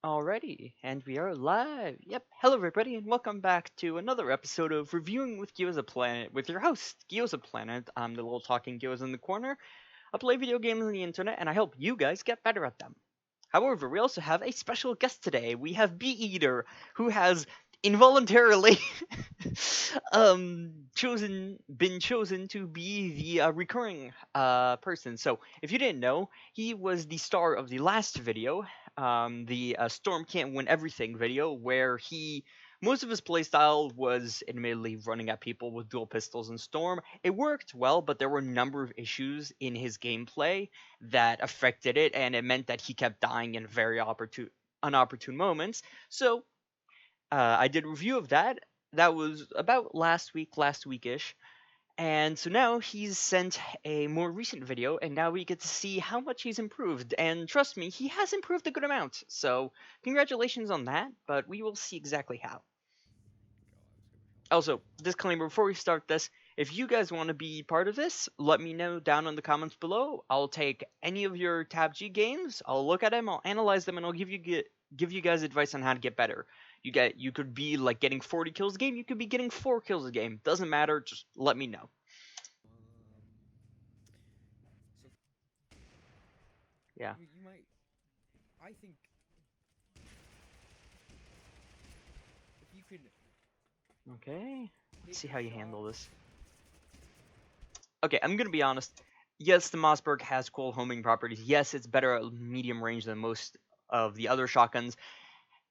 Alrighty, and we are live. Yep, hello everybody, and welcome back to another episode of Reviewing with Gyoza Planet with your host, Gyoza Planet. I'm the little talking gyoza in the corner. I play video games on the internet, and I hope you guys get better at them. However, we also have a special guest today. We have EATER, who has involuntarily been chosen to be the recurring person. So, if you didn't know, he was the star of the last video, the Storm Can't Win Everything video, where most of his playstyle was admittedly running at people with dual pistols and Storm. It worked well, but there were a number of issues in his gameplay that affected it, and it meant that he kept dying in very unopportune moments. So I did a review of that. That was about last weekish. And so now he's sent a more recent video, and now we get to see how much he's improved. And trust me, he has improved a good amount. So congratulations on that, but we will see exactly how. Also, disclaimer before we start this, if you guys want to be part of this, let me know down in the comments below. I'll take any of your TAVR games, I'll look at them, I'll analyze them, and I'll give you guys advice on how to get better. You could be like getting 40 kills a game, you could be getting 4 kills a game. Doesn't matter, just let me know. Yeah. You might. I think if you could. Okay. Let's see how you handle this. Okay, I'm gonna be honest. Yes, the Mossberg has cool homing properties. Yes, it's better at medium range than most of the other shotguns.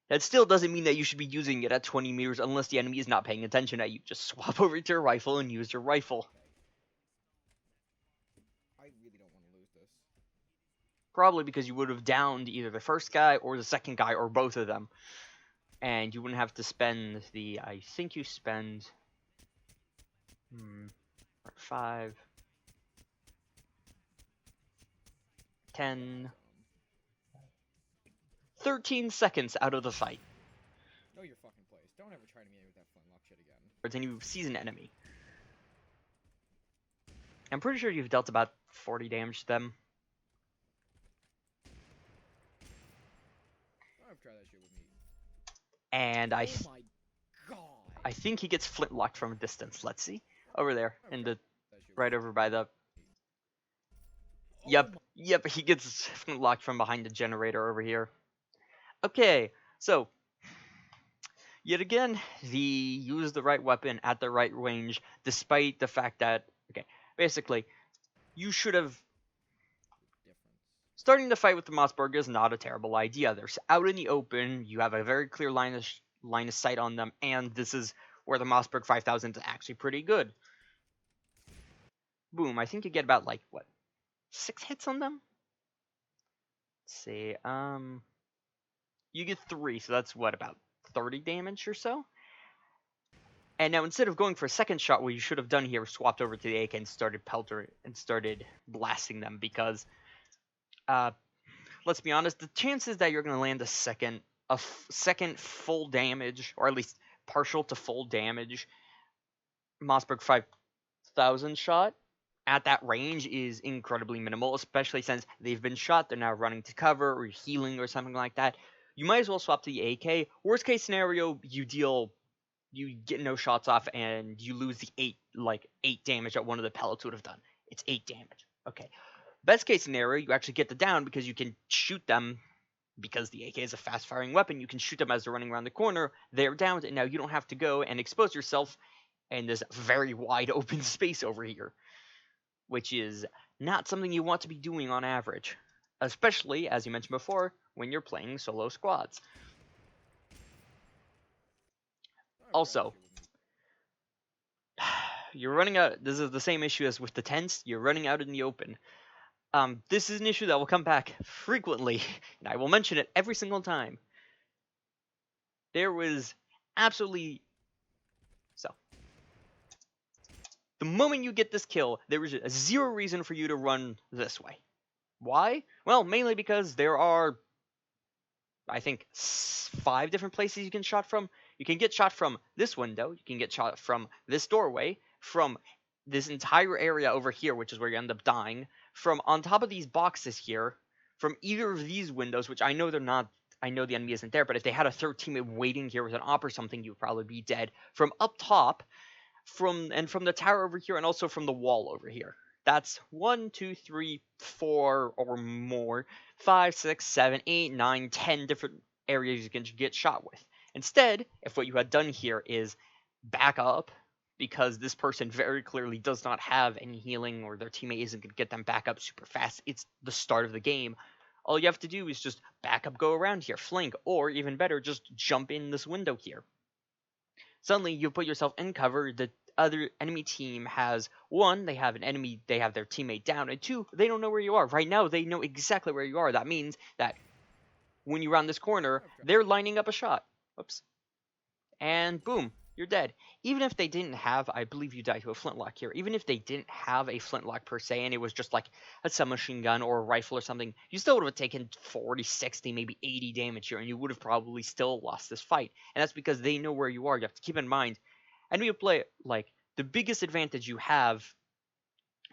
That still doesn't mean that you should be using it at 20 meters unless the enemy is not paying attention at you. Just swap over to your rifle and use your rifle. I really don't want to lose this. Probably because you would have downed either the first guy or the second guy or both of them. And you wouldn't have to spend the... I think you spend... 5... 10... 13 seconds out of the fight. Know your fucking place. Don't ever try to meet me with that flintlock shit again. Then you seize an enemy. I'm pretty sure you've dealt about 40 damage to them. Don't ever try that shit with me. And Oh my god. I think he gets flintlocked from a distance. Let's see. Over there. In the... right over by the... Yep, he gets flintlocked from behind the generator over here. Okay, so... yet again, use the right weapon at the right range, despite the fact that... okay, basically, you should have... starting the fight with the Mossberg is not a terrible idea. They're out in the open, you have a very clear line of sight on them, and this is where the Mossberg 5000 is actually pretty good. Boom, I think you get about, like, what, 6 hits on them? Let's see, you get 3, so that's, what, about 30 damage or so? And now, instead of going for a second shot, what you should have done here was swapped over to the AK and started blasting them, because, let's be honest, the chances that you're going to land a second full damage, or at least partial to full damage, Mossberg 5000 shot at that range is incredibly minimal, especially since they've been shot, they're now running to cover or healing or something like that. You might as well swap to the AK. Worst case scenario, you get no shots off and you lose the 8 damage that one of the pellets would have done. It's 8 damage. Okay. Best case scenario, you actually get the down because you can shoot them, because the AK is a fast firing weapon, you can shoot them as they're running around the corner, they're downed, and now you don't have to go and expose yourself in this very wide open space over here, which is not something you want to be doing on average, especially, as you mentioned before, when you're playing solo squads. Also, you're running out. This is the same issue as with the tents. You're running out in the open. This is an issue that will come back frequently, and I will mention it every single time. There was absolutely... so, the moment you get this kill, there was zero reason for you to run this way. Why? Well, mainly because there are, I think, 5 different places you can shot from. You can get shot from this window, you can get shot from this doorway, from this entire area over here, which is where you end up dying, from on top of these boxes here, from either of these windows, which I know they're not I know the enemy isn't there, but if they had a third teammate waiting here with an op or something, you would probably be dead from up top, from the tower over here, and also from the wall over here. That's 1, 2, 3, 4 or more, 5, 6, 7, 8, 9, 10 different areas you can get shot with. Instead, if what you had done here is back up, because this person very clearly does not have any healing or their teammate isn't going to get them back up super fast, it's the start of the game. All you have to do is just back up, go around here, flank, or even better, just jump in this window here. Suddenly, you put yourself in cover. The other enemy team has, one, they have their teammate down, and two, they don't know where you are. Right now, they know exactly where you are. That means that when you round this corner, they're lining up a shot. Oops. And boom, you're dead. Even if they didn't have, I believe you died to a flintlock here, even if they didn't have a flintlock per se, and it was just like a submachine gun or a rifle or something, you still would have taken 40, 60, maybe 80 damage here, and you would have probably still lost this fight. And that's because they know where you are. You have to keep in mind, enemy play, like, the biggest advantage you have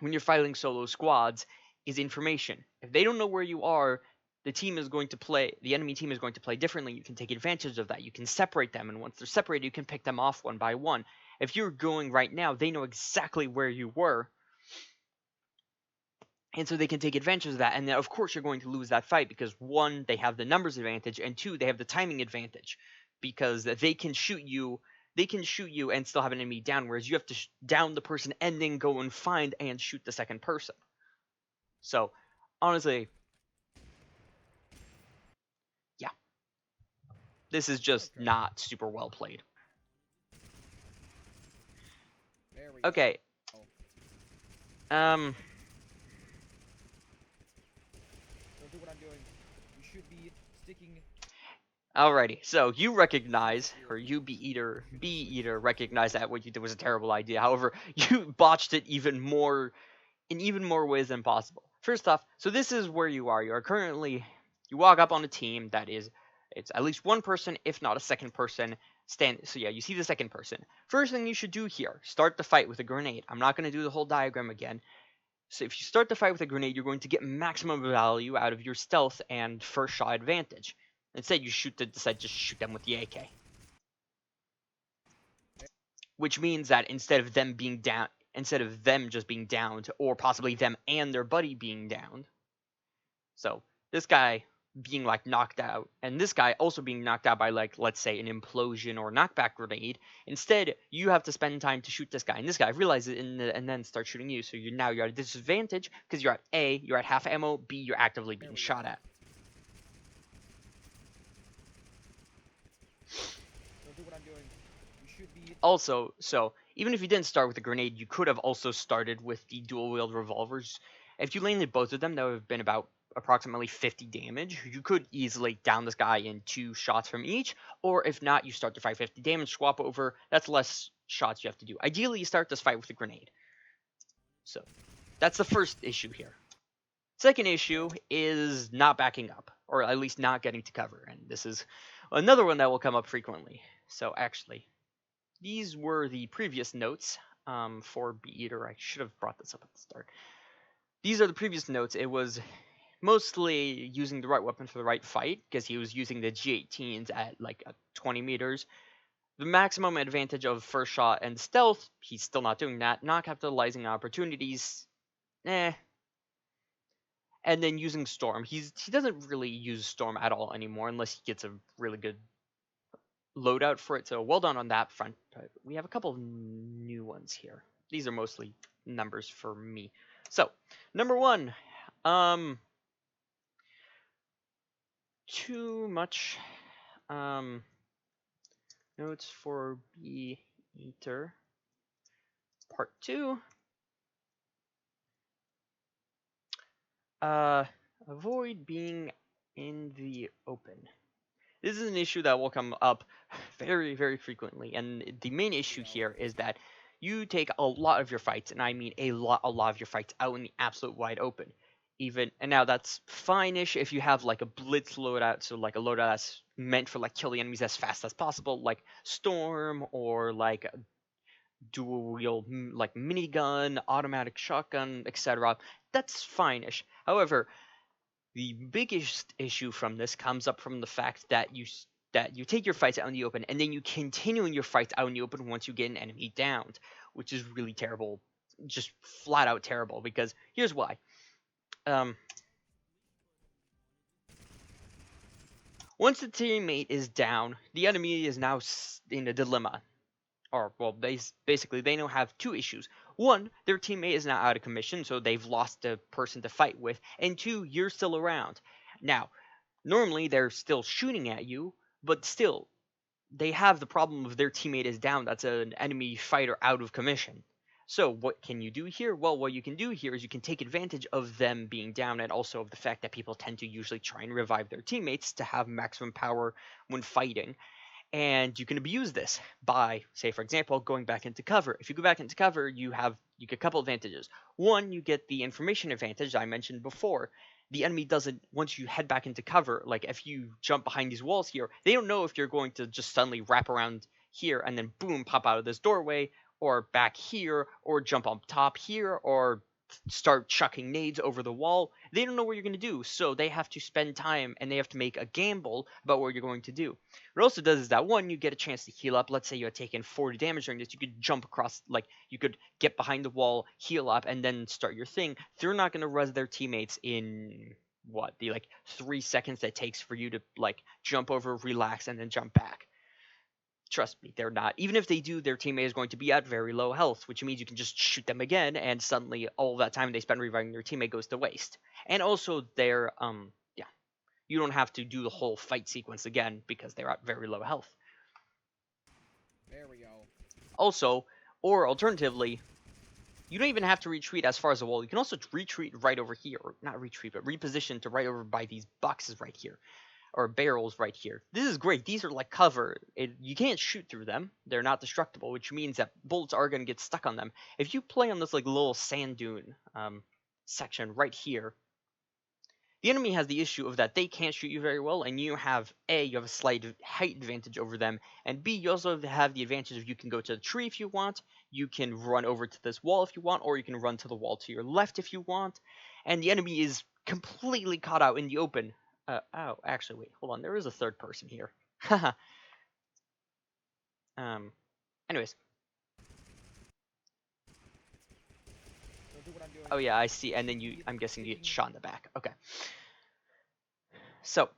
when you're fighting solo squads is information. If they don't know where you are, the enemy team is going to play differently. You can take advantage of that. You can separate them, and once they're separated, you can pick them off one by one. If you're going right now, they know exactly where you were, and so they can take advantage of that. And then, of course, you're going to lose that fight because, one, they have the numbers advantage, and two, they have the timing advantage because they can shoot you. They can shoot you and still have an enemy down, whereas you have to down the person and then go and find and shoot the second person. So, honestly, yeah, this is just not super well played. There we go. Okay. Don't do what I'm doing. You should be sticking. Alrighty, so you recognize, or you B-Eater recognize that what you did was a terrible idea. However, you botched it in even more ways than possible. First off, so this is where you are. You walk up on a team that is, it's at least one person, if not a second person, so yeah, you see the second person. First thing you should do here, start the fight with a grenade. I'm not going to do the whole diagram again. So if you start the fight with a grenade, you're going to get maximum value out of your stealth and first shot advantage. Instead, you decide to shoot them with the AK. Which means that instead of them just being downed, or possibly them and their buddy being downed, so this guy being like knocked out, and this guy also being knocked out by, like, let's say an implosion or knockback grenade, instead you have to spend time to shoot this guy, and this guy realizes it and then starts shooting you. So you're at a disadvantage because you're at half ammo, B, you're actively being shot at. Don't do what I'm doing. You should be. Also, so even if you didn't start with a grenade, you could have also started with the dual-wield revolvers. If you landed both of them, that would have been about approximately 50 damage. You could easily down this guy in 2 shots from each, or if not, you start the fight 50 damage, swap over. That's less shots you have to do. Ideally, you start this fight with a grenade. So that's the first issue here. Second issue is not backing up, or at least not getting to cover, and this is another one that will come up frequently. So actually, these were the previous notes for B-Eater. I should have brought this up at the start. These are the previous notes. It was mostly using the right weapon for the right fight, because he was using the G18s at like 20 meters. The maximum advantage of first shot and stealth, he's still not doing that. Not capitalizing on opportunities, And then using Storm. He doesn't really use Storm at all anymore unless he gets a really good loadout for it. So well done on that front. We have a couple of new ones here. These are mostly numbers for me. So number 1, too much notes for B-Eater. Part 2. Avoid being in the open. This is an issue that will come up very, very frequently, and the main issue here is that you take a lot of your fights, and I mean a lot of your fights out in the absolute wide open. And now that's fine-ish if you have like a blitz loadout, so like a loadout that's meant for like kill the enemies as fast as possible, like Storm or like dual wheel like minigun, automatic shotgun, etc. That's fine-ish. However, The biggest issue from this comes up from the fact that you take your fights out in the open, and then you continue in your fights out in the open once you get an enemy downed, which is really terrible, just flat out terrible. Because here's why. Um, Once the teammate is down, the enemy is now in a dilemma. Or, well, basically, they now have two issues. One, their teammate is now out of commission, so they've lost a person to fight with. And two, you're still around. Now, normally they're still shooting at you, but still, they have the problem of their teammate is down. That's an enemy fighter out of commission. So what can you do here? Well, what you can do here is you can take advantage of them being down, and also of the fact that people tend to usually try and revive their teammates to have maximum power when fighting. And you can abuse this by, say, for example, going back into cover. If you go back into cover, you get a couple advantages. One, you get the information advantage I mentioned before. The enemy doesn't, once you head back into cover, like if you jump behind these walls here, they don't know if you're going to just suddenly wrap around here and then boom, pop out of this doorway, or back here, or jump on top here, or start chucking nades over the wall. They don't know what you're going to do, so they have to spend time and they have to make a gamble about what you're going to do. What it also does is that, one, you get a chance to heal up. Let's say you had taken 40 damage during this, you could jump across, like you could get behind the wall, heal up, and then start your thing. They're not going to res their teammates in what, the like 3 seconds that it takes for you to like jump over, relax, and then jump back. Trust me, they're not. Even if they do, their teammate is going to be at very low health, which means you can just shoot them again, and suddenly all that time they spend reviving their teammate goes to waste. And also, yeah, you don't have to do the whole fight sequence again because they're at very low health. There we go. Also, or alternatively, you don't even have to retreat as far as the wall. You can also retreat right over here, or not retreat, but reposition to right over by these boxes right here, or barrels right here. This is great. These are like cover. You can't shoot through them. They're not destructible, which means that bullets are going to get stuck on them. If you play on this like little sand dune section right here, the enemy has the issue of that they can't shoot you very well, and you have a slight height advantage over them, and B, you also have the advantage of you can go to the tree if you want, you can run over to this wall if you want, or you can run to the wall to your left if you want, and the enemy is completely caught out in the open. Actually, wait, hold on, there is a third person here. Haha. Anyways. Don't do what I'm doing. Oh yeah, I see, and then I'm guessing you get shot in the back. Okay. So,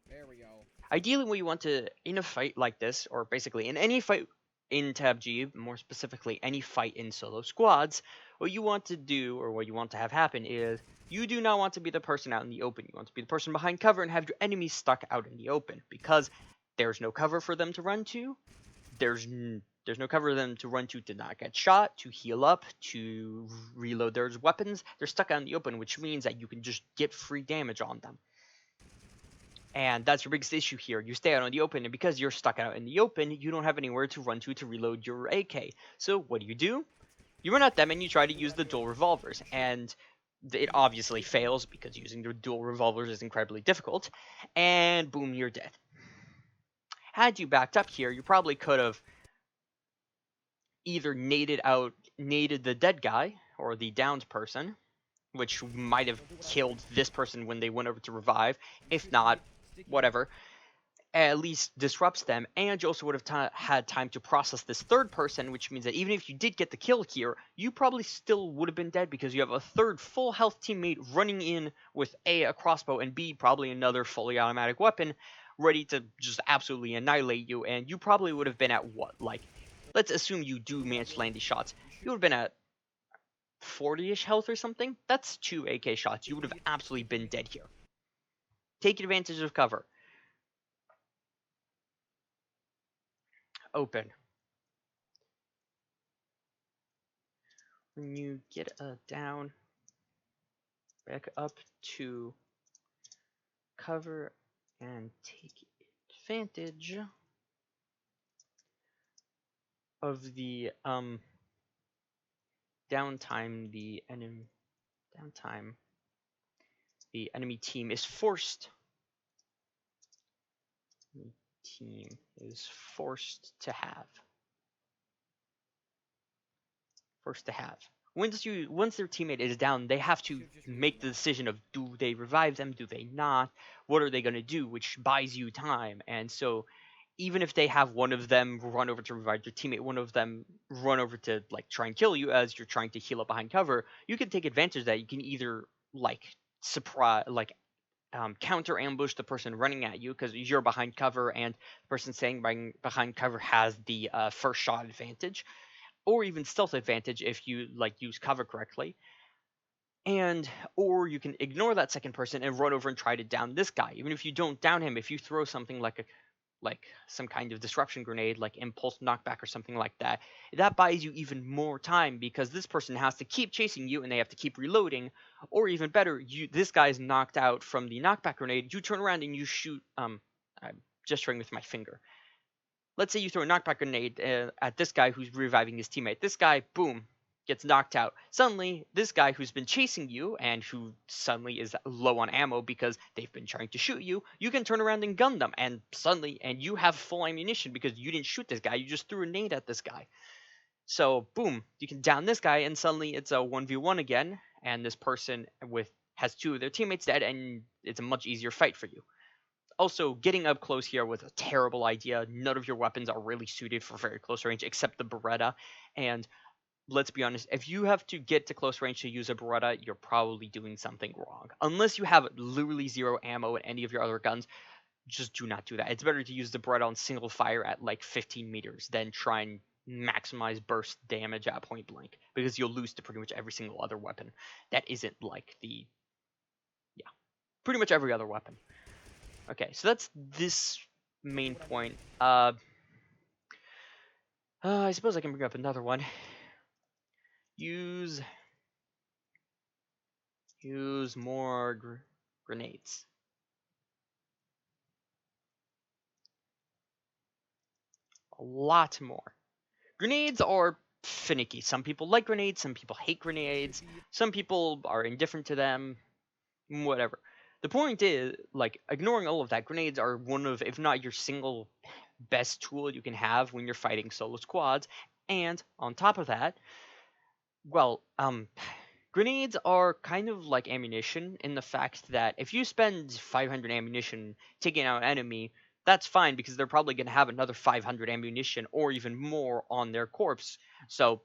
There we go. ideally, what you want to, in a fight like this, or basically in any fight in Tab G, more specifically any fight in solo squads, what you want to do, or what you want to have happen, is you do not want to be the person out in the open. You want to be the person behind cover and have your enemies stuck out in the open, because there's no cover for them to run to. There's no cover for them to run to not get shot, to heal up, to reload their weapons. They're stuck out in the open, which means that you can just get free damage on them. And that's your biggest issue here. You stay out in the open, and because you're stuck out in the open, you don't have anywhere to run to reload your AK. So what do? You run at them and you try to use the dual revolvers, and it obviously fails because using the dual revolvers is incredibly difficult, and boom, you're dead. Had you backed up here, you probably could have either naded the dead guy, or the downed person, which might have killed this person when they went over to revive. If not, whatever, at least disrupts them, and you also would have had time to process this third person, which means that even if you did get the kill here, you probably still would have been dead because you have a third full health teammate running in with a crossbow, and B, probably another fully automatic weapon ready to just absolutely annihilate you, and you probably would have been at what, like, let's assume you do manage to land these shots, you would have been at 40-ish health or something. That's 2 AK shots. You would have absolutely been dead here. Take advantage of cover. Open. When you get down, back up to cover and take advantage of the downtime the enemy team is forced to have. once their teammate is down, they have to Should've just reloaded make the my decision of, do they revive them, do they not, what are they going to do, which buys you time. And so even if they have one of them run over to revive their teammate, one of them run over to like try and kill you as you're trying to heal up behind cover, you can take advantage of that. You can either like surprise, like counter ambush the person running at you because you're behind cover and the person staying behind cover has the first shot advantage, or even stealth advantage if you like use cover correctly. And or you can ignore that second person and run over and try to down this guy. Even if you don't down him, if you throw something like some kind of disruption grenade, like impulse knockback or something like that, that buys you even more time because this person has to keep chasing you and they have to keep reloading. Or even better, this guy's knocked out from the knockback grenade. You turn around and you shoot. I'm gesturing with my finger. Let's say you throw a knockback grenade at this guy who's reviving his teammate. This guy, boom, gets knocked out. Suddenly, this guy who's been chasing you and who suddenly is low on ammo because they've been trying to shoot you, you can turn around and gun them, and you have full ammunition because you didn't shoot this guy, you just threw a nade at this guy. So, boom, you can down this guy, and suddenly it's a 1v1 again, and this person has two of their teammates dead, and it's a much easier fight for you. Also, getting up close here was a terrible idea. None of your weapons are really suited for very close range except the Beretta. And let's be honest, if you have to get to close range to use a Beretta, you're probably doing something wrong. Unless you have literally zero ammo in any of your other guns, just do not do that. It's better to use the Beretta on single fire at like 15 meters than try and maximize burst damage at point blank, because you'll lose to pretty much every single other weapon that isn't like pretty much every other weapon. Okay, so that's this main point. I suppose I can bring up another one. Use more grenades. A lot more. Grenades are finicky. Some people like grenades, some people hate grenades, some people are indifferent to them, whatever. The point is, like, ignoring all of that, grenades are one of, if not your single best tool you can have when you're fighting solo squads. And on top of that, well, grenades are kind of like ammunition in the fact that if you spend 500 ammunition taking out an enemy, that's fine because they're probably going to have another 500 ammunition or even more on their corpse. So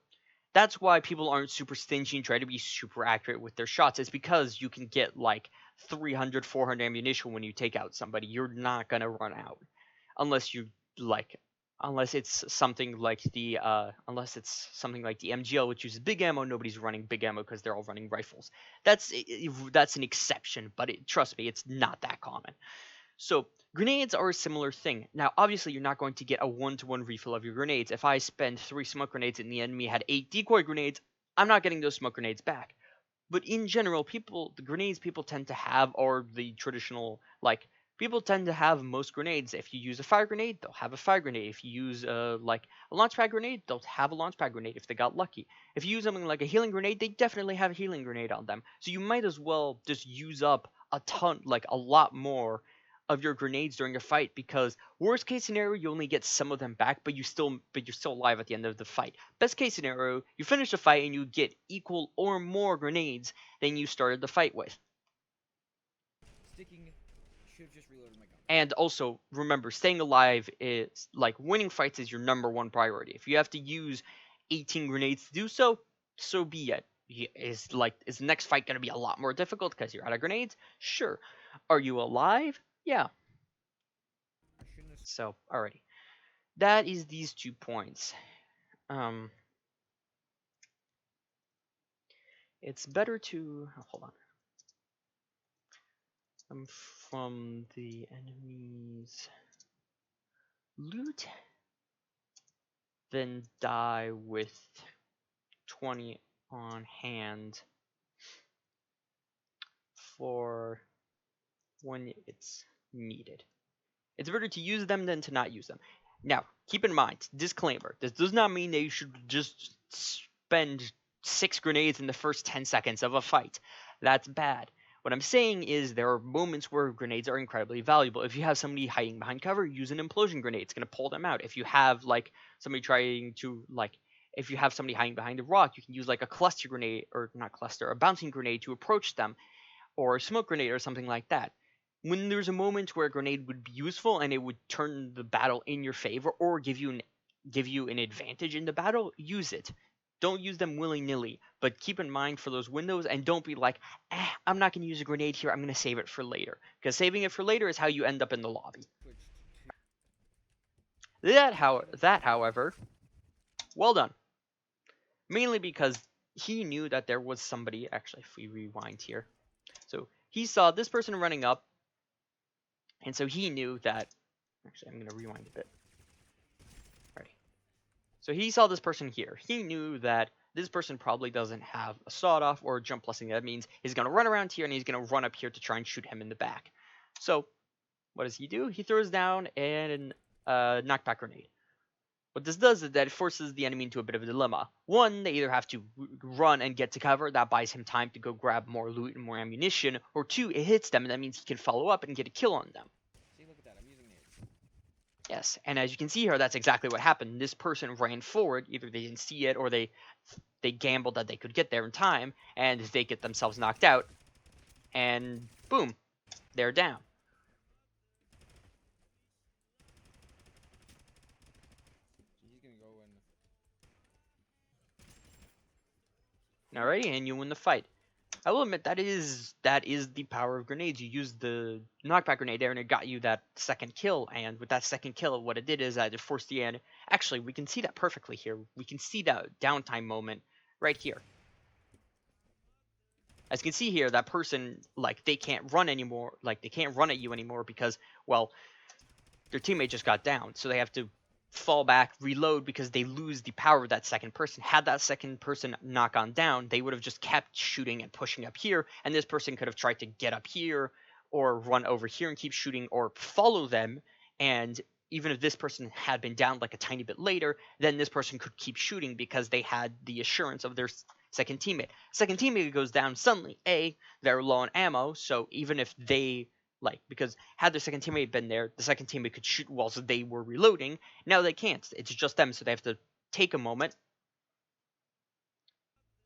that's why people aren't super stingy and try to be super accurate with their shots. It's because you can get like 300, 400 ammunition when you take out somebody. You're not going to run out unless you like unless it's something like the MGL, which uses big ammo. Nobody's running big ammo because they're all running rifles. That's an exception, but trust me, it's not that common. So grenades are a similar thing. Now, obviously, you're not going to get a one-to-one refill of your grenades. If I spend 3 smoke grenades and the enemy had 8 decoy grenades, I'm not getting those smoke grenades back. But in general, the grenades people tend to have are the traditional, like, people tend to have most grenades. If you use a fire grenade, they'll have a fire grenade. If you use a launch pad grenade, they'll have a launch pad grenade if they got lucky. If you use something like a healing grenade, they definitely have a healing grenade on them. So you might as well just use up a ton, like a lot more of your grenades during a fight, because worst case scenario you only get some of them back, but you're still alive at the end of the fight. Best case scenario, you finish the fight and you get equal or more grenades than you started the fight with. Should've just reloaded my gun. And also remember, staying alive is like winning fights is your number one priority. If you have to use 18 grenades to do so, so be it. Is the next fight going to be a lot more difficult because you're out of grenades? Sure. Are you alive? Yeah. So, alrighty. That is these 2 points. It's better to... hold on. From the enemy's loot than die with 20 on hand for when it's needed. It's better to use them than to not use them. Now, keep in mind, disclaimer, this does not mean that you should just spend 6 grenades in the first 10 seconds of a fight. That's bad. What I'm saying is there are moments where grenades are incredibly valuable. If you have somebody hiding behind cover, use an implosion grenade. It's going to pull them out. If you have somebody trying to If you have somebody hiding behind a rock, you can use like a cluster grenade, or not cluster, a bouncing grenade to approach them, or a smoke grenade or something like that. When there's a moment where a grenade would be useful and it would turn the battle in your favor or give you an advantage in the battle, use it. Don't use them willy-nilly, but keep in mind for those windows, and don't be like, I'm not going to use a grenade here, I'm going to save it for later. Because saving it for later is how you end up in the lobby. That, however, well done. Mainly because he knew that there was somebody, actually, if we rewind here. So he saw this person running up, and so he knew that, actually, I'm going to rewind a bit. Alrighty. So he saw this person here. He knew that this person probably doesn't have a sawed-off or a jump blessing. That means he's going to run around here, and he's going to run up here to try and shoot him in the back. So what does he do? He throws down a knockback grenade. What this does is that it forces the enemy into a bit of a dilemma. One, they either have to run and get to cover. That buys him time to go grab more loot and more ammunition. Or two, it hits them, and that means he can follow up and get a kill on them. See, look at that. I'm using nades. Yes, and as you can see here, that's exactly what happened. This person ran forward. Either they didn't see it, or they gambled that they could get there in time, and they get themselves knocked out. And boom, they're down. He's gonna go in. Alrighty, and you win the fight. I will admit that is the power of grenades. You used the knockback grenade there, and it got you that second kill. And with that second kill, what it did is that it forced the end. Actually, we can see that perfectly here. We can see that downtime moment right here. As you can see here, that person, like, they can't run anymore. Like, they can't run at you anymore because, well, their teammate just got down, so they have to fall back, reload, because they lose the power of that second person. Had that second person not gone down, they would have just kept shooting and pushing up here, and this person could have tried to get up here or run over here and keep shooting or follow them, and even if this person had been down like a tiny bit later, then this person could keep shooting because they had the assurance of their second teammate. Second teammate goes down suddenly. They're low on ammo, so even if they because had the second teammate been there, the second teammate could shoot whilst they were reloading. Now they can't. It's just them, so they have to take a moment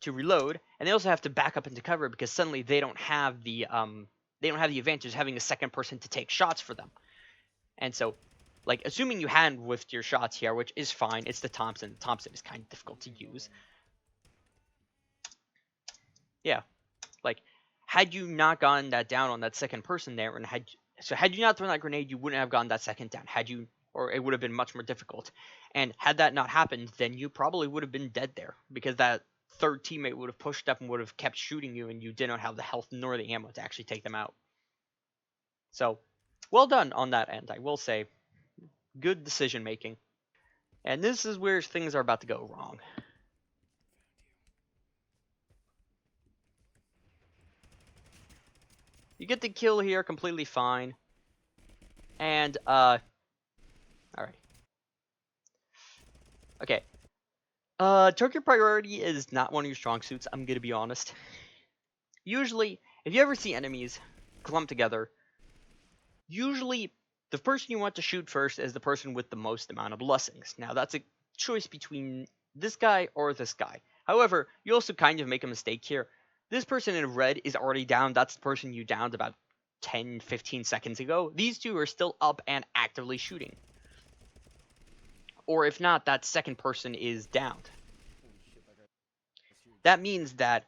to reload, and they also have to back up into cover because suddenly they don't have the advantage of having a second person to take shots for them. And so, assuming you hand whiffed your shots here, which is fine, it's the Thompson. The Thompson is kind of difficult to use. Yeah, had you not gotten that down on that second person there, and had you not thrown that grenade, you wouldn't have gotten that second down. Or it would have been much more difficult. And had that not happened, then you probably would have been dead there, because that third teammate would have pushed up and would have kept shooting you, and you didn't have the health nor the ammo to actually take them out. So, well done on that end, I will say. Good decision making. And this is where things are about to go wrong. You get the kill here completely fine. And, alright. Okay. Target priority is not one of your strong suits, I'm gonna be honest. Usually, if you ever see enemies clumped together, usually the person you want to shoot first is the person with the most amount of blessings. Now, that's a choice between this guy or this guy. However, you also kind of make a mistake here. This person in red is already down. That's the person you downed about 10-15 seconds ago. These two are still up and actively shooting. Or if not, that second person is downed. That means that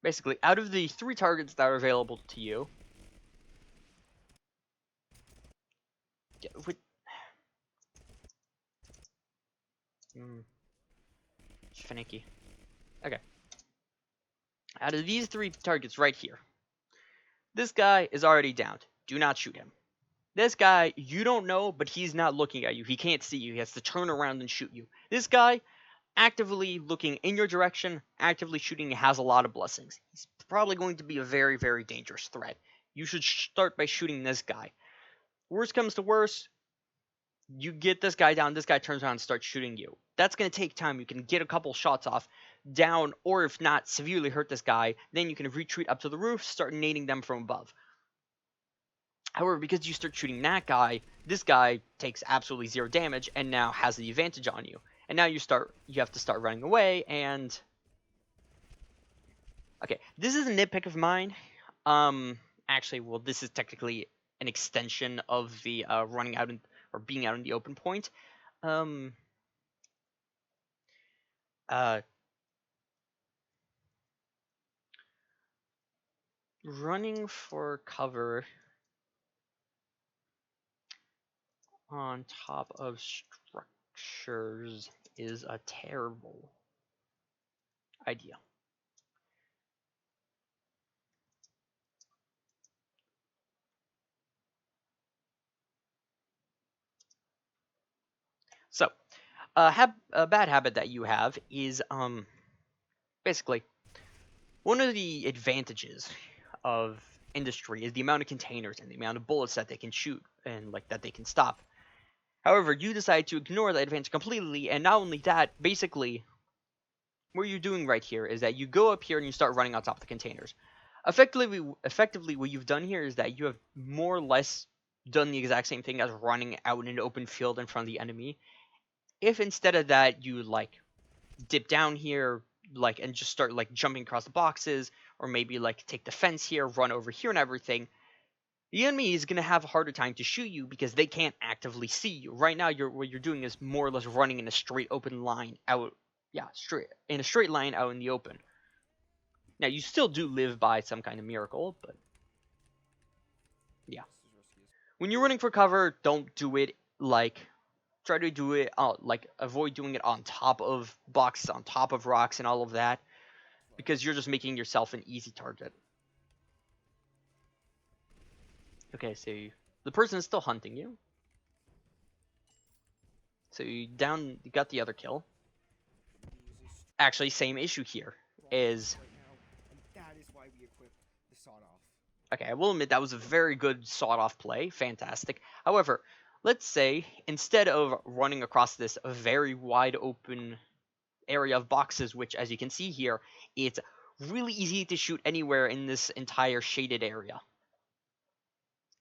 basically, out of the 3 targets that are available to you, finicky. Okay. Out of these 3 targets right here, this guy is already downed. Do not shoot him. This guy, you don't know, but he's not looking at you. He can't see you. He has to turn around and shoot you. This guy, actively looking in your direction, actively shooting, has a lot of blessings. He's probably going to be a very, very dangerous threat. You should start by shooting this guy. Worst comes to worst, you get this guy down, this guy turns around and starts shooting you. That's going to take time. You can get a couple shots off, down, or if not, severely hurt this guy. Then you can retreat up to the roof, start nading them from above. However, because you start shooting that guy, this guy takes absolutely 0 damage and now has the advantage on you. And now you have to start running away. And okay, this is a nitpick of mine. Actually, well, this is technically an extension of the running out or being out in the open point. Um, uh, Running for cover on top of structures is a terrible idea. So, a bad habit that you have is basically one of the advantages of industry is the amount of containers and the amount of bullets that they can shoot and like that they can stop. However, you decide to ignore that advantage completely, and not only that, basically, what you're doing right here is that you go up here and you start running on top of the containers. Effectively, what you've done here is that you have more or less done the exact same thing as running out in an open field in front of the enemy. If instead of that you like dip down here, like, and just start like jumping across the boxes, or maybe like take the fence here, run over here, and everything, the enemy is going to have a harder time to shoot you because they can't actively see you. Right now, what you're doing is more or less running in a straight open line out. Yeah, in a straight line out in the open. Now, you still do live by some kind of miracle, but yeah. When you're running for cover, don't do it like, try to do it, like, avoid doing it on top of boxes, on top of rocks, and all of that, because you're just making yourself an easy target. Okay, so the person is still hunting you. So you got the other kill. Actually, same issue here is. That is why we equip the sawed-off. Okay, I will admit that was a very good sawed-off play, fantastic. However, let's say instead of running across this very wide open area of boxes, which as you can see here, it's really easy to shoot anywhere in this entire shaded area.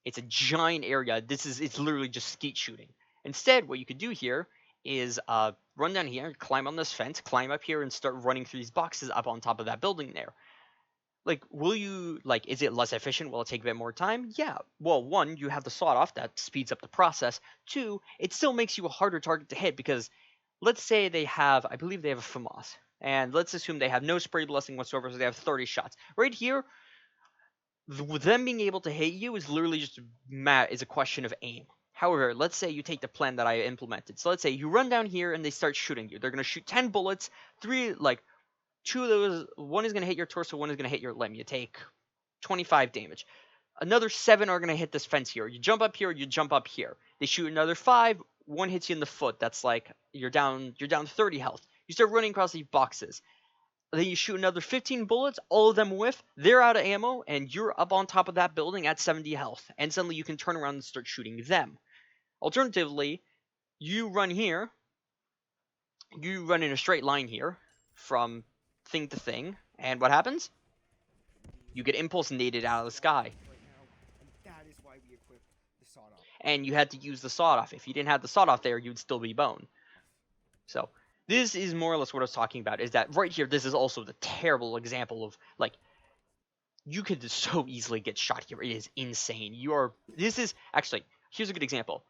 It's a giant area. It's literally just skeet shooting. Instead, what you could do here is run down here, climb on this fence, climb up here, and start running through these boxes up on top of that building there. Like, is it less efficient? Will it take a bit more time? Yeah. Well, one, you have the sawed-off that speeds up the process. Two, it still makes you a harder target to hit because, let's say I believe they have a FAMAS, and let's assume they have no spray blessing whatsoever, so they have 30 shots. Right here, them being able to hit you is literally just is a question of aim. However, let's say you take the plan that I implemented. So let's say you run down here and they start shooting you. They're going to shoot 10 bullets, 2 of those, one is going to hit your torso, one is going to hit your limb. You take 25 damage. Another 7 are going to hit this fence here. You jump up here, you jump up here. They shoot another 5, one hits you in the foot. That's like you're down 30 health. You start running across these boxes. Then you shoot another 15 bullets, all of them whiff, they're out of ammo, and you're up on top of that building at 70 health. And suddenly you can turn around and start shooting them. Alternatively, you run here, you run in a straight line here from thing to thing, and what happens? You get impulse naded out of the sky. That is why we equip the sawed-off. And you had to use the sawed-off. If you didn't have the sawed-off there, you'd still be bone. So, this is more or less what I was talking about, is that right here, this is also the terrible example of, like, you could so easily get shot here. It is insane. Actually, here's a good example.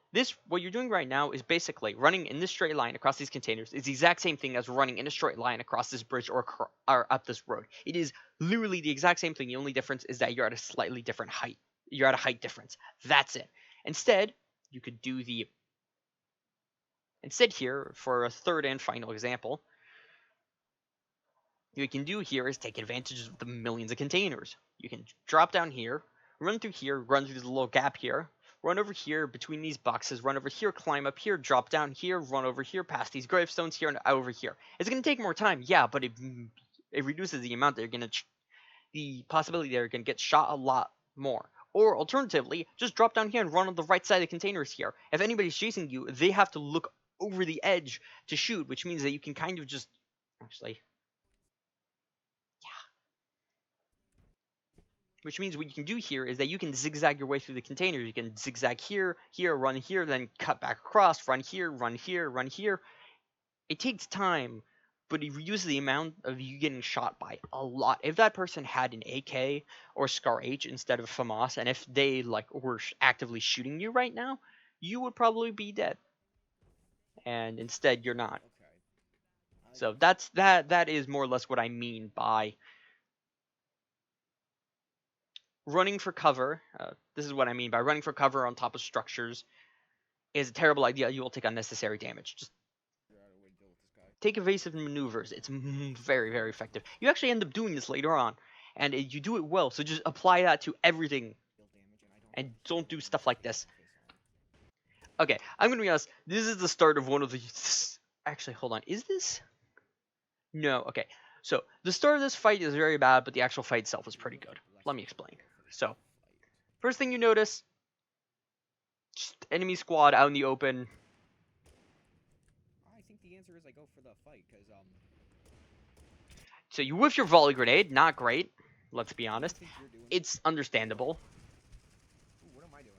What you're doing right now is basically running in this straight line across these containers. It's the exact same thing as running in a straight line across this bridge or up this road. It is literally the exact same thing. The only difference is that you're at a slightly different height. You're at a height difference. That's it. Instead, you could do Instead here, for a third and final example, what you can do here is take advantage of the millions of containers. You can drop down here, run through here, run through the little gap here, run over here between these boxes, run over here, climb up here, drop down here, run over here, past these gravestones here, and over here. It's going to take more time, yeah, but it reduces the amount that you're going to, the possibility that you're going to get shot a lot more. Or alternatively, just drop down here and run on the right side of the containers here. If anybody's chasing you, they have to look over the edge to shoot, which means that you can kind of just, actually, which means what you can do here is that you can zigzag your way through the containers. You can zigzag here, run here, then cut back across, run here, run here, run here. It takes time, but it reduces the amount of you getting shot by a lot. If that person had an AK or Scar H instead of FAMAS, and if they were actively shooting you right now, you would probably be dead. And instead, you're not. Okay. So that is more or less what I mean by running for cover. This is what I mean by running for cover on top of structures is a terrible idea. You will take unnecessary damage. Just take evasive maneuvers. It's very, very effective. You actually end up doing this later on, and you do it well. So just apply that to everything, and don't do stuff like this. Okay, I'm gonna be honest. This is the start of one of the. Actually, hold on. Is this? No. Okay. So the start of this fight is very bad, but the actual fight itself is pretty good. Let me explain. So, first thing you notice, just enemy squad out in the open. I think the answer is I go for the fight, because So you whiff your volley grenade, not great. Let's be what do you honest. think you're doing? It's understandable. Ooh, what am I doing?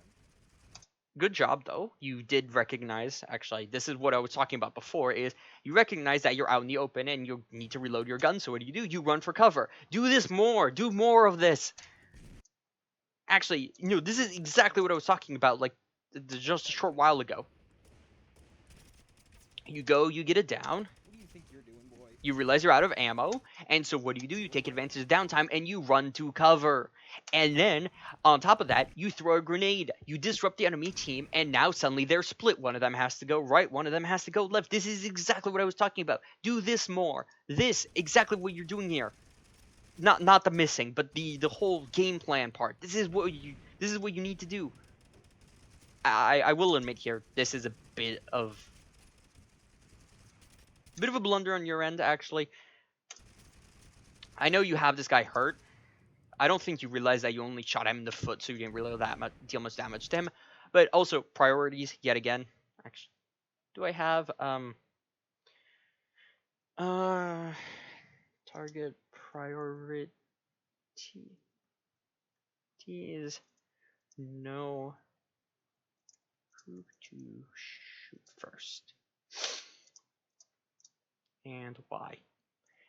Good job though. You did recognize. Actually, this is what I was talking about before. Is you recognize that you're out in the open and you need to reload your gun. So what do? You run for cover. Do this more. Do more of this. Actually, this is exactly what I was talking about. Like just a short while ago. You go. You get it down. What do you think you're doing, boy? You realize you're out of ammo, and so what do? You take advantage of downtime and you run to cover. And then, on top of that, you throw a grenade. You disrupt the enemy team, and now suddenly they're split. One of them has to go right, one of them has to go left. This is exactly what I was talking about. Do this more. This, exactly what you're doing here. Not the missing, but the whole game plan part. This is what you need to do. I will admit here, this is a bit of a blunder on your end, actually. I know you have this guy hurt. I don't think you realize that you only shot him in the foot, so you didn't really deal much damage to him. But also, priorities, yet again. Actually, do I have, target priority is know who to shoot first. And why.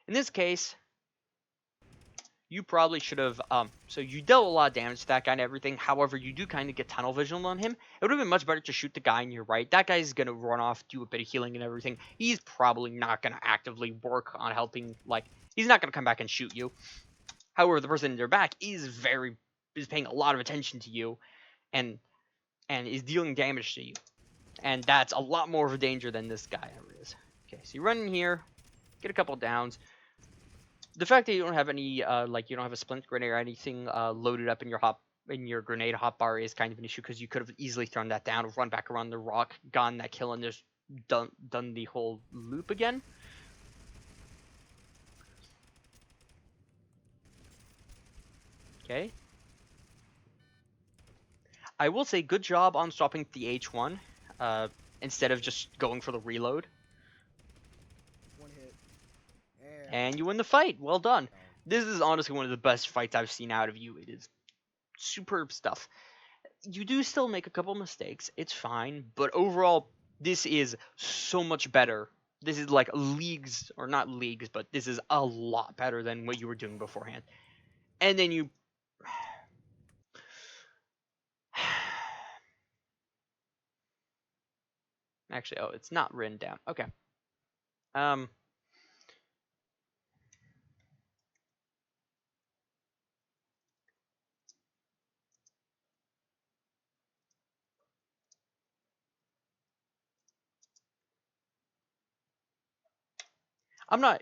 In this case, you probably should have, so you dealt a lot of damage to that guy and everything. However, you do kind of get tunnel vision on him. It would have been much better to shoot the guy on your right. That guy's going to run off, do a bit of healing and everything. He's probably not going to actively work on helping, he's not going to come back and shoot you. However, the person in your back is paying a lot of attention to you and is dealing damage to you. And that's a lot more of a danger than this guy ever is. Okay, so you run in here, get a couple downs. The fact that you don't have any, you don't have a splint grenade or anything loaded up in your grenade hotbar is kind of an issue because you could have easily thrown that down, run back around the rock, gotten that kill, and just done the whole loop again. Okay. I will say good job on stopping the H1 instead of just going for the reload. One hit. And you win the fight. Well done. This is honestly one of the best fights I've seen out of you. It is superb stuff. You do still make a couple mistakes. It's fine. But overall, this is so much better. This is like leagues, or not leagues, but this is a lot better than what you were doing beforehand. And then you... Actually, oh, it's not written down. Okay. I'm not...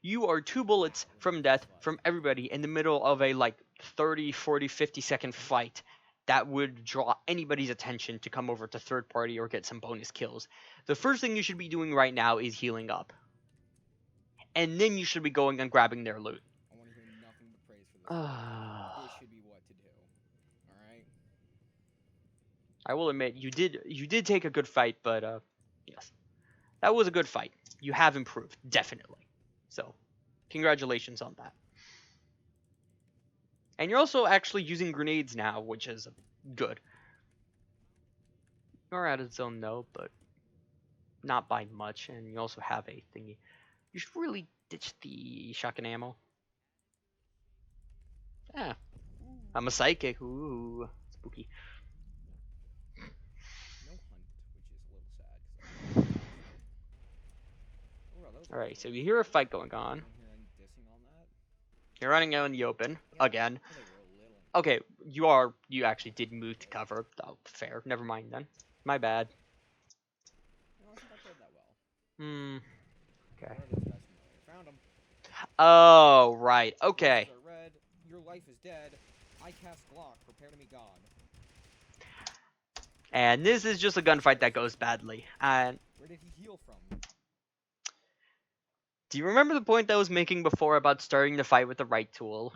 You are 2 bullets from death from everybody in the middle of a 30, 40, 50-second fight that would draw anybody's attention to come over to third party or get some bonus kills. The first thing you should be doing right now is healing up. And then you should be going and grabbing their loot. I want to hear nothing but praise for this. This should be what to do. Alright? I will admit, you did take a good fight, but yes. That was a good fight. You have improved, definitely. So, congratulations on that. And you're also actually using grenades now, which is good. You're out of zone though, but not by much. And you also have a thingy. You should really ditch the shotgun ammo. Yeah, I'm a psychic. Ooh, spooky. No hunt, which is a little sad because oh, wow, that was All right, so close. you hear a fight going on. I'm hearing dissing on that. You're running out in the open Yeah, again. I think we're a little. Okay, you actually did move to cover. Oh, fair. Never mind then. My bad. You know, I think I played that well. Hmm. Okay. Where are those guys familiar? Found them. Oh, right. Okay. Roses are red. Your life is dead. I cast Glock. Prepare to be gone. And this is just a gunfight that goes badly. And Where did he heal from? do you remember the point that I was making before about starting the fight with the right tool?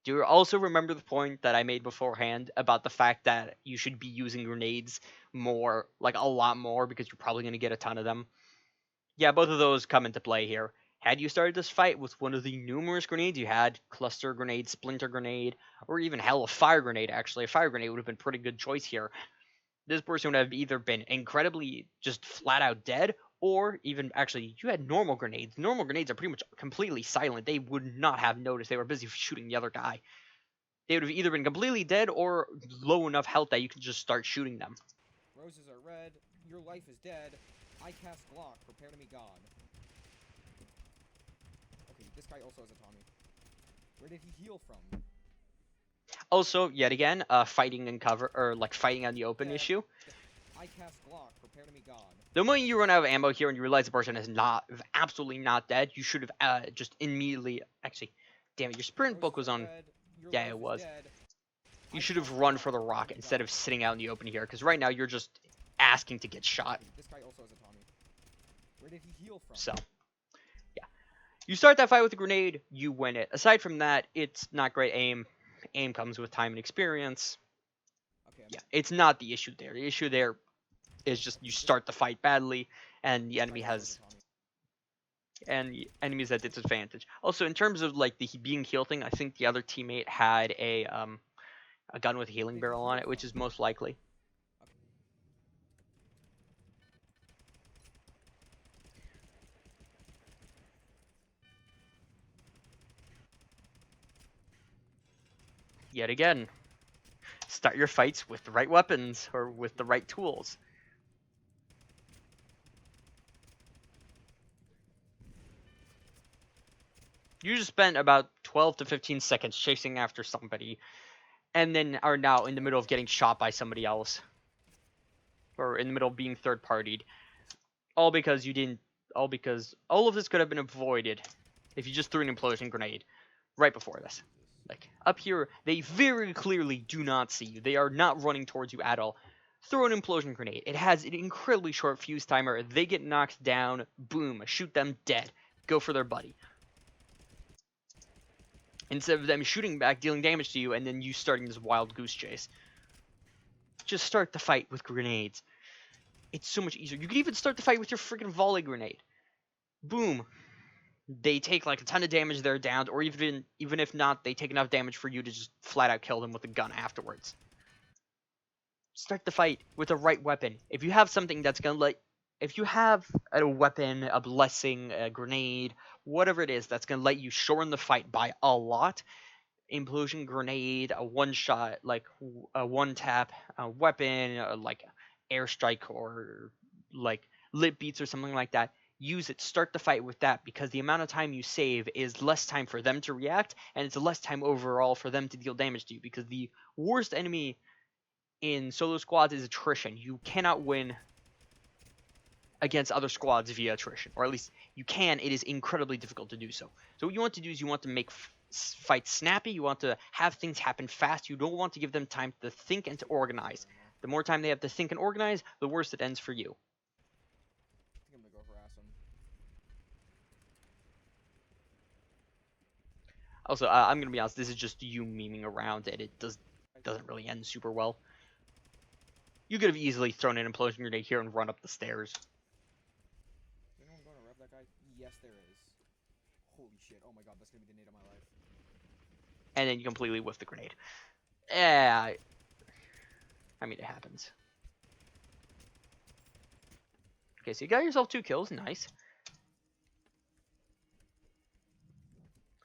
Do you also remember the point that I made beforehand about the fact that you should be using grenades more, like a lot more, because you're probably going to get a ton of them? Yeah, both of those come into play here. Had you started this fight with one of the numerous grenades you had, cluster grenade, splinter grenade, or even hell, a fire grenade actually, a fire grenade would have been a pretty good choice here. This person would have either been incredibly just flat out dead, or even actually you had normal grenades. Normal grenades are pretty much completely silent. They would not have noticed. They were busy shooting the other guy. They would have either been completely dead or low enough health that you could just start shooting them. Roses are red. Your life is dead. I cast Glock. Prepare to be gone. Okay, this guy also has a Tommy. Where did he heal from? Also, yet again, fighting in cover, or like fighting on the open issue. I cast Glock. Prepare to be gone. The moment you run out of ammo here and you realize the person is absolutely not dead, you should have just immediately, actually, damn it, your sprint book was on, yeah, it was. You should have run for the rocket instead of sitting out in the open here, because right now you're just asking to get shot. This guy also has a Tommy. Where did he heal from? So, yeah. You start that fight with a grenade, you win it. Aside from that, it's not great aim. Aim comes with time and experience. Okay, Yeah, it's not the issue there. The issue there is just you start the fight badly, and the enemy has... and the enemies at disadvantage. Also, in terms of like the being heal thing, I think the other teammate had a gun with a healing barrel on it, which is most likely. Yet again, start your fights with the right weapons or with the right tools. You just spent about 12 to 15 seconds chasing after somebody, and then are now in the middle of getting shot by somebody else. Or in the middle of being third-partied. All because you didn't... all because all of this could have been avoided if you just threw an implosion grenade right before this. Like, up here, they very clearly do not see you. They are not running towards you at all. Throw an implosion grenade. It has an incredibly short fuse timer. They get knocked down. Boom. Shoot them dead. Go for their buddy. Instead of them shooting back, dealing damage to you, and then you starting this wild goose chase. Just start the fight with grenades. It's so much easier. You could even start the fight with your freaking volley grenade. Boom. They take like a ton of damage, they're downed, or even if not, they take enough damage for you to just flat out kill them with a gun afterwards. Start the fight with the right weapon. If you have something that's gonna let... if you have a weapon, a blessing, a grenade, whatever it is that's gonna let you shorten the fight by a lot, implosion grenade, a one-shot, like a one-tap weapon, like airstrike or like lit beats or something like that, use it. Start the fight with that, because the amount of time you save is less time for them to react, and it's less time overall for them to deal damage to you, because the worst enemy in solo squads is attrition. You cannot win against other squads via attrition, or at least you can. It is incredibly difficult to do so. So what you want to do is you want to make fights snappy. You want to have things happen fast. You don't want to give them time to think and to organize. The more time they have to think and organize, the worse it ends for you. I think I'm gonna go harass him. Also, I'm gonna be honest. This is just you memeing around, and it doesn't really end super well. You could have easily thrown an implosion grenade here and run up the stairs. Is anyone going to rev that guy? Yes, there is. Holy shit. Oh my god, that's gonna be the nade of my life. and then you completely whiff the grenade. Yeah, I mean, it happens. Okay, so you got yourself 2 kills. Nice.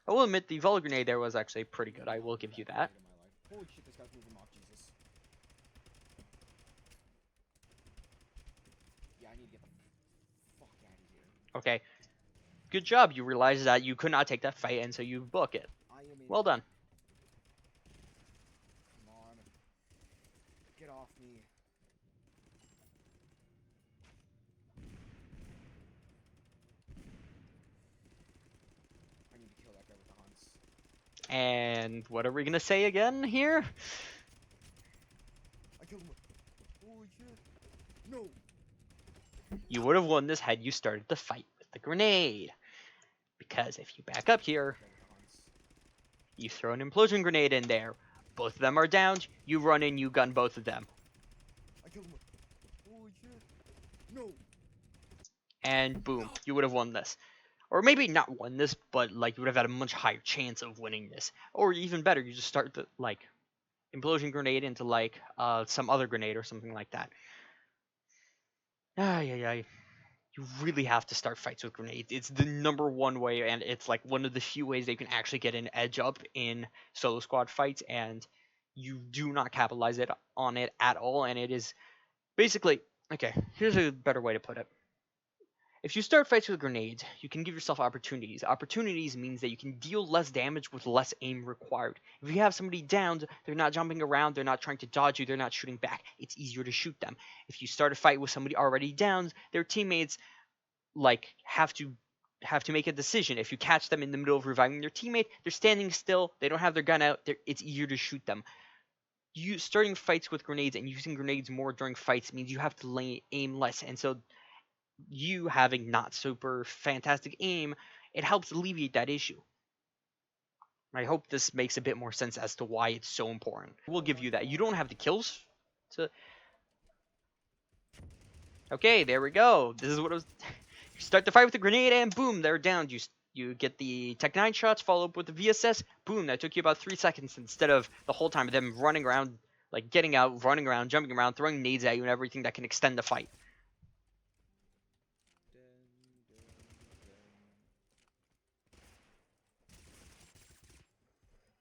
I will admit the volley grenade there was actually pretty good. I will give you that. Holy shit, this guy's moving off, Jesus. Yeah, I need to get the fuck out of here. Okay. Good job. You realized that you could not take that fight, and so you book it. Well done. Come on. Get off me. I need to kill that guy with the hunts. And what are we gonna say again here? I killed him. Holy shit. No. You would have won this had you started the fight with the grenade. Because if you back up here, you throw an implosion grenade in there. Both of them are downed. You run in, you gun both of them. I killed him. Holy shit. No. And boom, you would have won this. Or maybe not won this, but like you would have had a much higher chance of winning this. Or even better, you just start the like implosion grenade into like some other grenade or something like that. Ay. You really have to start fights with grenades. It's the #1 way, and it's like one of the few ways that you can actually get an edge up in solo squad fights, and you do not capitalize on it at all. And it is basically, okay, here's a better way to put it. If you start fights with grenades, you can give yourself opportunities. Opportunities means that you can deal less damage with less aim required. If you have somebody downed, they're not jumping around, they're not trying to dodge you, they're not shooting back. It's easier to shoot them. If you start a fight with somebody already downed, their teammates like have to make a decision. If you catch them in the middle of reviving their teammate, they're standing still, they don't have their gun out, it's easier to shoot them. You starting fights with grenades and using grenades more during fights means you have to aim less, and so you having not super fantastic aim, it helps alleviate that issue. I hope this makes a bit more sense as to why it's so important. We'll give you that. You don't have the kills to... Okay, there we go. This is what it was. You start the fight with a grenade and boom, they're down. You get the Tech 9 shots, follow up with the VSS, boom, that took you about 3 seconds instead of the whole time of them running around, like getting out, running around, jumping around, throwing nades at you and everything that can extend the fight.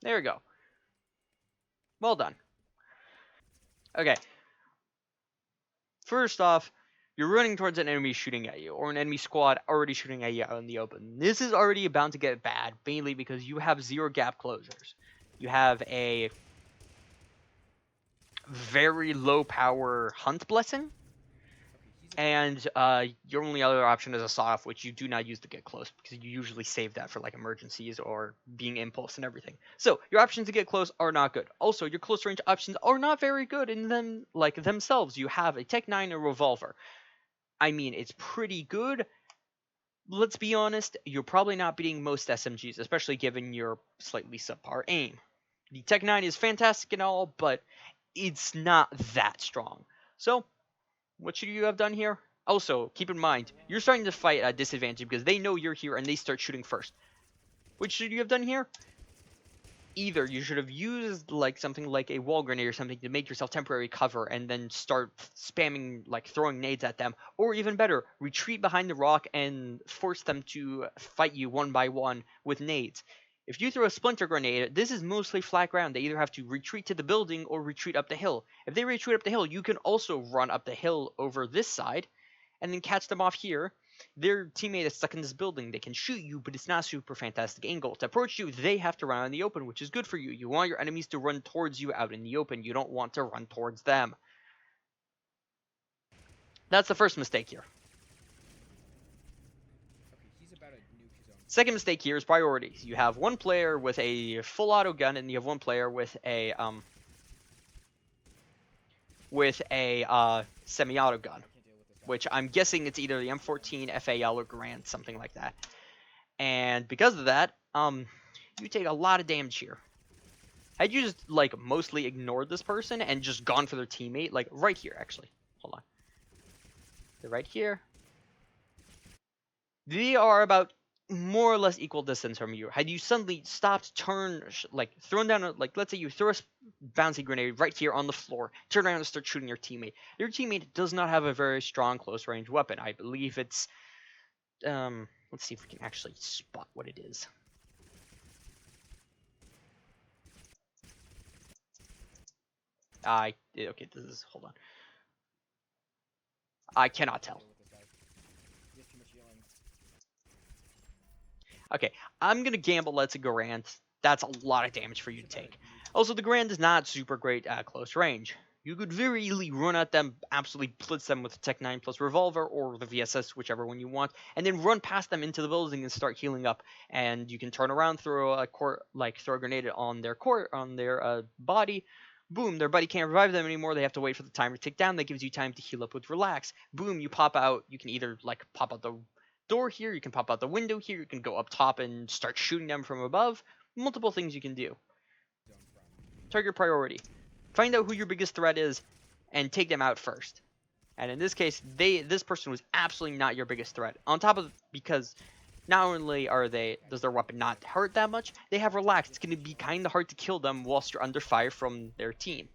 There we go. Well done. Okay. First off, you're running towards an enemy shooting at you, or an enemy squad already shooting at you out in the open. This is already bound to get bad, mainly because you have 0 gap closers. You have a very low power Hunt Blessing, and your only other option is a sawed-off, which you do not use to get close, because you usually save that for like emergencies or being impulse and everything. So your options to get close are not good. Also, your close range options are not very good in them like themselves. You have a Tech 9 and a revolver. I mean, it's pretty good. Let's be honest, you're probably not beating most SMGs, especially given your slightly subpar aim. The Tech 9 is fantastic and all, but it's not that strong. So, what should you have done here? Also, keep in mind, you're starting to fight at a disadvantage because they know you're here and they start shooting first. What should you have done here? Either you should have used like something like a wall grenade or something to make yourself temporary cover and then start spamming, like throwing nades at them, or even better, retreat behind the rock and force them to fight you one by one with nades. If you throw a splinter grenade, this is mostly flat ground. They either have to retreat to the building or retreat up the hill. If they retreat up the hill, you can also run up the hill over this side and then catch them off here. Their teammate is stuck in this building. They can shoot you, but it's not a super fantastic angle. To approach you, they have to run out in the open, which is good for you. You want your enemies to run towards you out in the open. You don't want to run towards them. That's the first mistake here. Second mistake here is priorities. You have one player with a full auto gun, and you have one player with a semi-auto gun, which I'm guessing it's either the M14, FAL, or Garand, something like that. And because of that, you take a lot of damage here. Had you just like mostly ignored this person and just gone for their teammate, like right here, actually, hold on, they're right here. They are about more or less equal distance from you. Had you suddenly stopped, turned, like thrown down, like let's say you throw a bouncy grenade right here on the floor, turn around and start shooting your teammate. Your teammate does not have a very strong close range weapon. I believe it's let's see if we can actually spot what it is. Okay, this is, hold on. I cannot tell. Okay, I'm gonna gamble that's a Garand. That's a lot of damage for you to take. Also, the Garand is not super great at close range. You could very easily run at them, absolutely blitz them with the Tech 9 plus revolver or the VSS, whichever one you want, and then run past them into the building and start healing up. And you can turn around, throw a grenade on their body. Boom, their buddy can't revive them anymore. They have to wait for the timer to tick down. That gives you time to heal up with relax. Boom, you pop out. You can either pop out the door here, you can pop out the window here, you can go up top and start shooting them from above. Multiple things you can do. Target priority. Find out who your biggest threat is and take them out first. And in this case, this person was absolutely not your biggest threat. On top of, because not only does their weapon not hurt that much, they have relaxed. It's going to be kind of hard to kill them whilst you're under fire from their team.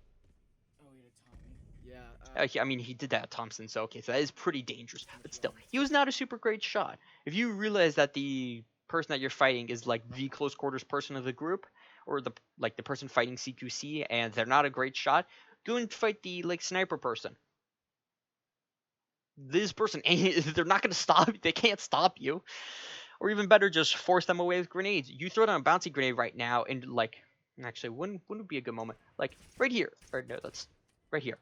I mean, he did that at Thompson, so okay, so that is pretty dangerous. But still, he was not a super great shot. If you realize that the person that you're fighting is like the close quarters person of the group, or the person fighting CQC, and they're not a great shot, go and fight the sniper person. This person, they're not gonna stop. They can't stop you. Or even better, just force them away with grenades. You throw down a bouncy grenade right now, and actually, wouldn't be a good moment? Like right here, or no, that's right here.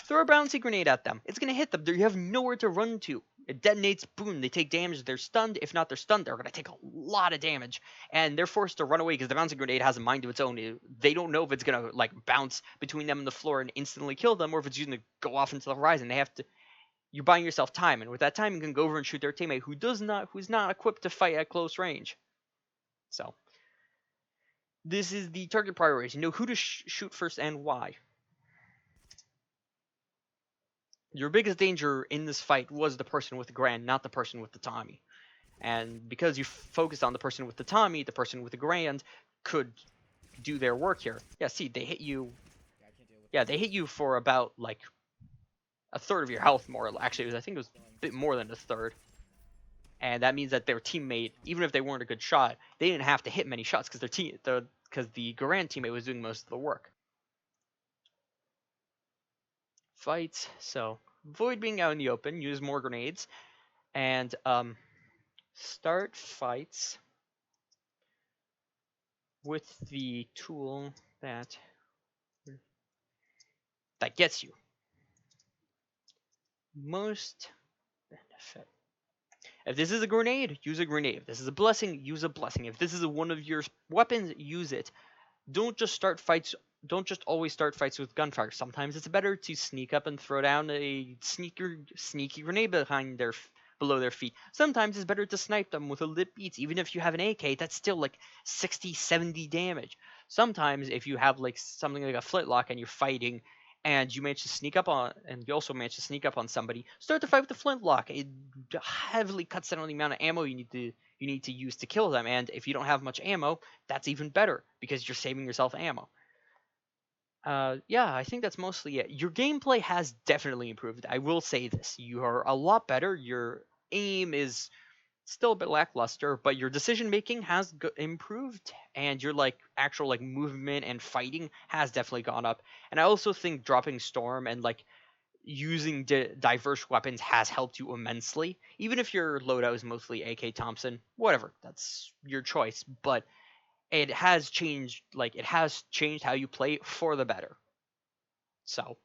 Throw a bouncy grenade at them. It's gonna hit them. You have nowhere to run to. It detonates. Boom. They take damage. They're stunned. If not, they're stunned. They're gonna take a lot of damage, and they're forced to run away because the bouncy grenade has a mind of its own. They don't know if it's gonna bounce between them and the floor and instantly kill them, or if it's gonna go off into the horizon. They have to. You're buying yourself time, and with that time, you can go over and shoot their teammate who's not equipped to fight at close range. So this is the target priorities. You know who to shoot first and why. Your biggest danger in this fight was the person with the Grand, not the person with the Tommy. And because you focused on the person with the Tommy, the person with the Grand could do their work here. Yeah, see, they hit you. Yeah, they hit you for about a third of your health, more. Actually, I think it was a bit more than a third. And that means that their teammate, even if they weren't a good shot, they didn't have to hit many shots because the Garand teammate was doing most of the work. Fights. So avoid being out in the open. Use more grenades, and start fights with the tool that gets you most benefit. If this is a grenade, use a grenade. If this is a blessing, use a blessing. If this is one of your weapons, use it. Don't just always start fights with gunfire. Sometimes it's better to sneak up and throw down a sneaky grenade below their feet. Sometimes it's better to snipe them with a lit beats. Even if you have an AK, that's still 60, 70 damage. Sometimes if you have something like a flintlock and you're fighting and you manage to sneak up on, and you also manage to sneak up on somebody, start the fight with the flintlock. It heavily cuts down on the amount of ammo you need to use to kill them, and if you don't have much ammo, that's even better because you're saving yourself ammo. Yeah, I think that's mostly it. Your gameplay has definitely improved. I will say this: you are a lot better. Your aim is still a bit lackluster, but your decision making has improved, and your actual movement and fighting has definitely gone up. And I also think dropping Storm and using diverse weapons has helped you immensely. Even if your loadout is mostly AK Thompson, whatever, that's your choice. But it has changed how you play for the better. So,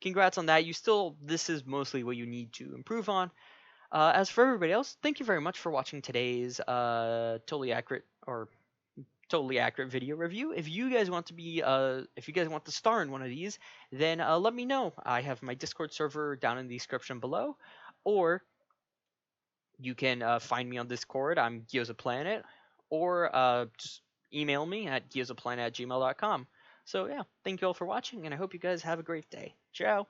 congrats on that. This is mostly what you need to improve on. As for everybody else, thank you very much for watching today's totally accurate video review. If you guys want to star in one of these, then let me know. I have my Discord server down in the description below, or you can find me on Discord. I'm GeozaPlanet, or just email me at geozaplanet@gmail.com. So yeah, thank you all for watching, and I hope you guys have a great day. Ciao!